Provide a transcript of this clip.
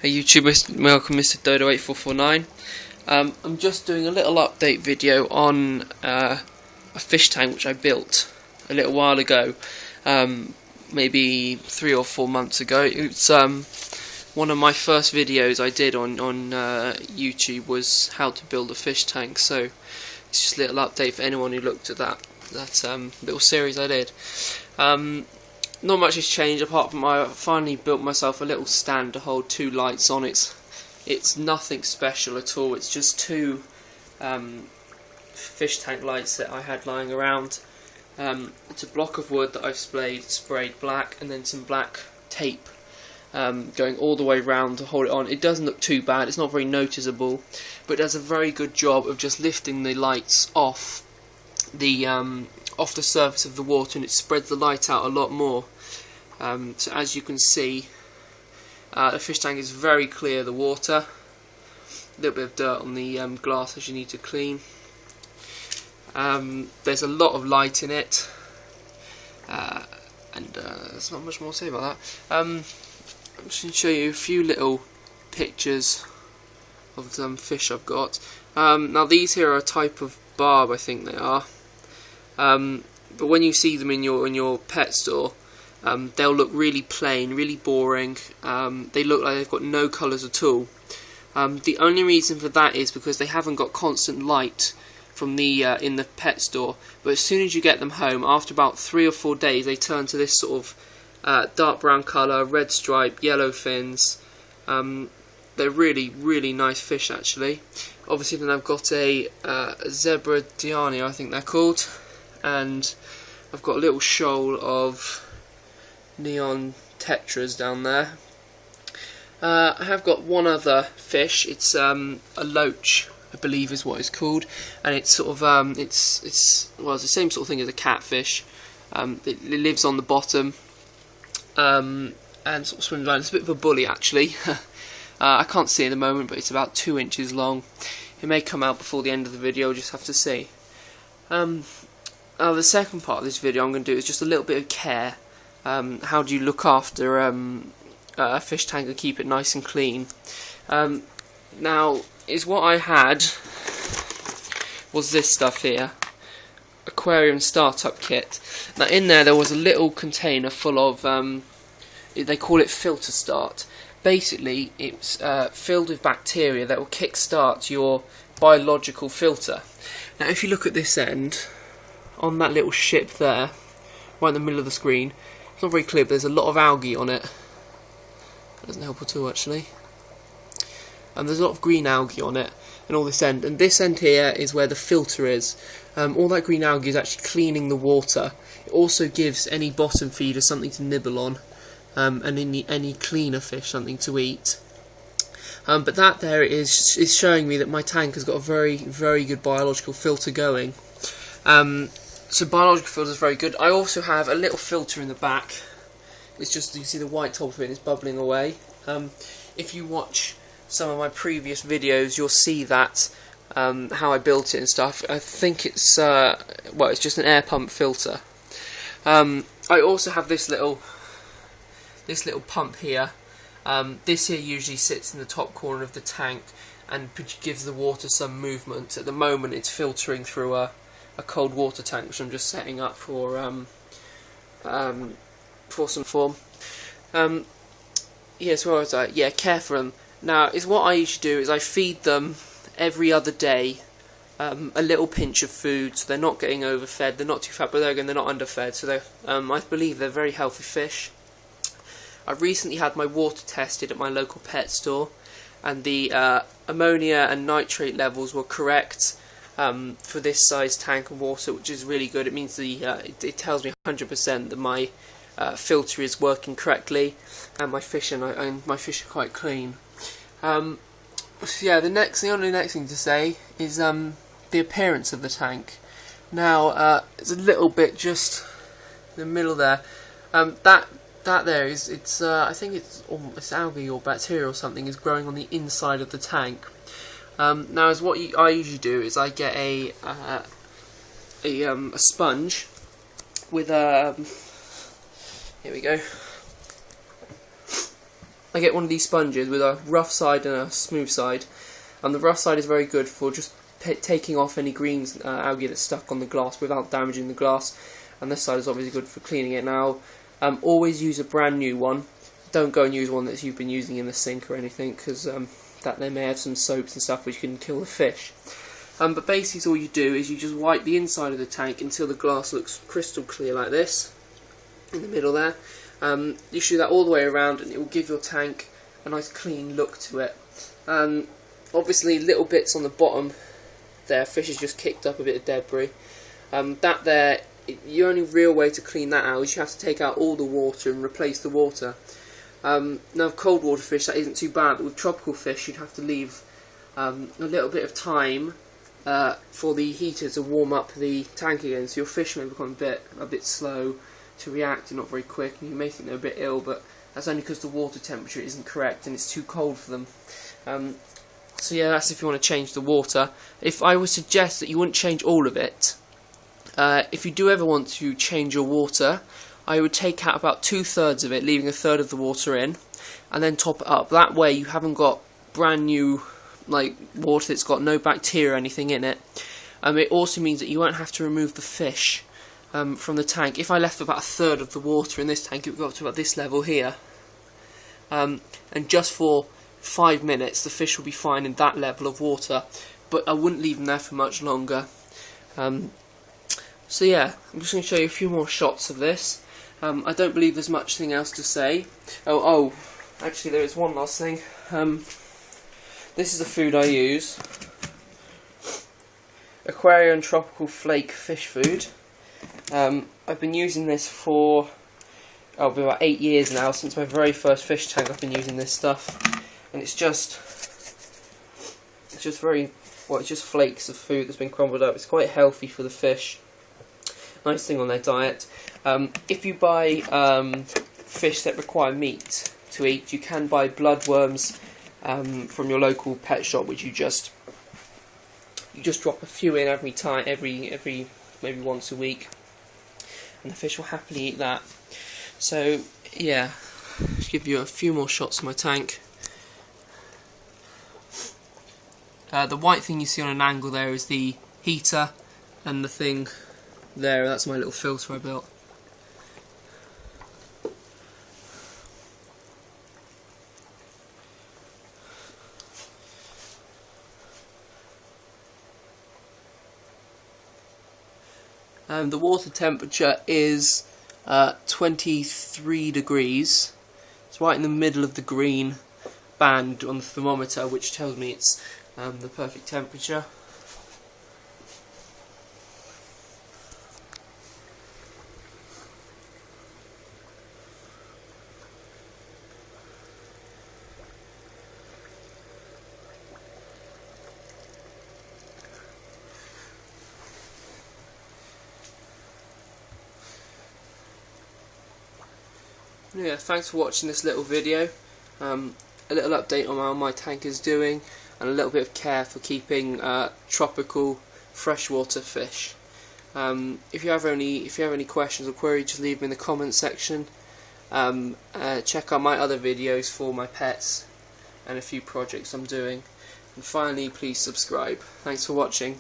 Hey YouTube, welcome Mr. Dodo8449. I'm just doing a little update video on a fish tank which I built a little while ago, maybe 3 or 4 months ago. It's one of my first videos I did on YouTube was how to build a fish tank, so it's just a little update for anyone who looked at that little series I did. Not much has changed apart from I finally built myself a little stand to hold 2 lights on. It's nothing special at all. It's just 2 fish tank lights that I had lying around. It's a block of wood that I've sprayed black, and then some black tape going all the way round to hold it on. It doesn't look too bad. It's not very noticeable, but it does a very good job of just lifting the lights off the surface of the water, and it spreads the light out a lot more. So as you can see, the fish tank is very clear, the water. A little bit of dirt on the glass as you need to clean. There's a lot of light in it, and there's not much more to say about that. I'm just going to show you a few little pictures of some fish I've got. Now these here are a type of barb, I think they are. But when you see them in your pet store, they'll look really plain, really boring. They look like they've got no colours at all. The only reason for that is because they haven't got constant light from the in the pet store. But as soon as you get them home, after about 3 or 4 days, they turn to this sort of dark brown colour, red stripe, yellow fins. They're really, really nice fish actually. Obviously then I've got a zebra diani, I think they're called, and I've got a little shoal of neon tetras down there. I have got one other fish. It's a loach, I believe is what it's called, and it's sort of it's the same sort of thing as a catfish. It lives on the bottom and sort of swims around. It's a bit of a bully actually. I can't see at the moment, but it's about 2 inches long. It may come out before the end of the video, we'll just have to see. The second part of this video I'm going to do is just a little bit of care. How do you look after a fish tank and keep it nice and clean? Now, what I had was this stuff here, aquarium startup kit. Now in there was a little container full of, they call it filter start. Basically it's filled with bacteria that will kick-start your biological filter. Now if you look at this end, on that little ship there, right in the middle of the screen, it's not very clear, but there's a lot of algae on it. That doesn't help at all actually. And there's a lot of green algae on it, and all this end. And this end here is where the filter is. All that green algae is actually cleaning the water. It also gives any bottom feeder something to nibble on, and any cleaner fish something to eat. But that there is showing me that my tank has got a very, very good biological filter going. So biological filter is very good. I also have a little filter in the back. It's just, you can see the white top of it is bubbling away. If you watch some of my previous videos, you'll see that how I built it and stuff. I think it's it's just an air pump filter. I also have this little pump here. This here usually sits in the top corner of the tank and gives the water some movement. At the moment, it's filtering through a cold water tank, which I'm just setting up for some form. Yes, where was I? Yeah, care for them. Now, what I usually do is I feed them every other day a little pinch of food, so they're not getting overfed, they're not too fat, but they're not underfed, so I believe they're very healthy fish. I recently had my water tested at my local pet store, and the ammonia and nitrate levels were correct for this size tank of water, which is really good. It means it tells me 100% that my filter is working correctly, and my fish are quite clean. So yeah, the only next thing to say is the appearance of the tank. Now it's a little bit just in the middle there. That there is I think it's algae or bacteria or something is growing on the inside of the tank. Now, I usually do is I get a sponge with here we go. I get one of these sponges with a rough side and a smooth side, and the rough side is very good for just taking off any green algae that's stuck on the glass without damaging the glass, and this side is obviously good for cleaning it. Now, always use a brand new one. Don't go and use one that you've been using in the sink or anything, because that they may have some soaps and stuff which can kill the fish. But basically all you do is you just wipe the inside of the tank until the glass looks crystal clear like this, in the middle there. You should do that all the way around, and it will give your tank a nice clean look to it. Obviously little bits on the bottom there, fish has just kicked up a bit of debris. That there, the only real way to clean that out is you have to take out all the water and replace the water. Now cold water fish, that isn't too bad, but with tropical fish you'd have to leave a little bit of time for the heater to warm up the tank again, so your fish may become a bit slow to react and not very quick, and you may think they're a bit ill, but that's only because the water temperature isn't correct and it's too cold for them. So yeah, that's if you want to change the water. If I would suggest that you wouldn't change all of it, if you do ever want to change your water, I would take out about 2/3 of it, leaving 1/3 of the water in, and then top it up. That way you haven't got brand new water that's got no bacteria or anything in it. It also means that you won't have to remove the fish from the tank. If I left about 1/3 of the water in this tank, it would go up to about this level here, and just for 5 minutes the fish will be fine in that level of water, but I wouldn't leave them there for much longer. So yeah, I'm just going to show you a few more shots of this. I don't believe there's much thing else to say. Oh, actually there is one last thing. This is the food I use. Aquarion Tropical Flake Fish Food. I've been using this for about 8 years now. Since my very first fish tank I've been using this stuff, and it's just flakes of food that's been crumbled up. It's quite healthy for the fish. Nice thing on their diet. If you buy fish that require meat to eat, you can buy bloodworms from your local pet shop, which you just drop a few in every maybe once a week, and the fish will happily eat that. So yeah, just give you a few more shots of my tank. The white thing you see on an angle there is the heater, and the thing there, that's my little filter I built. The water temperature is 23 degrees. It's right in the middle of the green band on the thermometer, which tells me it's the perfect temperature. Yeah, thanks for watching this little video. A little update on how my tank is doing, and a little bit of care for keeping tropical freshwater fish. If you have any questions or queries, just leave them in the comments section. Check out my other videos for my pets and a few projects I'm doing. And finally, please subscribe. Thanks for watching.